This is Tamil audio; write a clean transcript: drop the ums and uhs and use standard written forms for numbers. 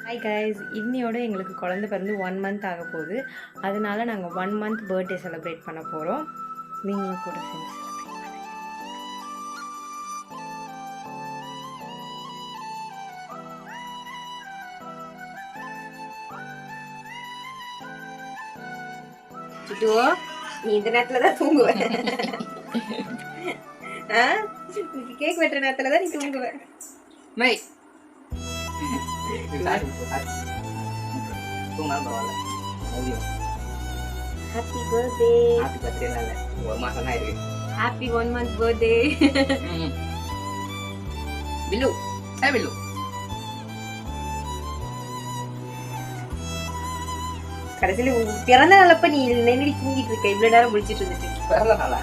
ஹாய் கைஸ், இன்னையோட எங்களுக்கு குழந்தை பிறந்து 1 month ஆக போகுது. அதனால நாங்கள் 1 month பர்த்டே செலிப்ரேட் பண்ண போகிறோம். நீங்களும் கூட சேர்ந்து சுட்டுவோ, நீ இந்த நேரத்துல தான் தூங்குவ. கேக் வெட்டுற நேரத்துல தான் நீ தூங்குவ. மை தூங்கினாலும் பரவாயில்ல. Happy birthday. ஹாப்பி பர்த்டே நாள் ஒரு மாசம் தான் இருக்கு. Happy 1 month birthday. பில்லு ஹே பில்லு கடைசியில பிறந்த நாளப்ப நீ நின்று தூங்கிட்டு இருக்க, இவ்வளவு நேரம் முடிச்சிட்டு இருந்துட்டு பிறந்த நாளா?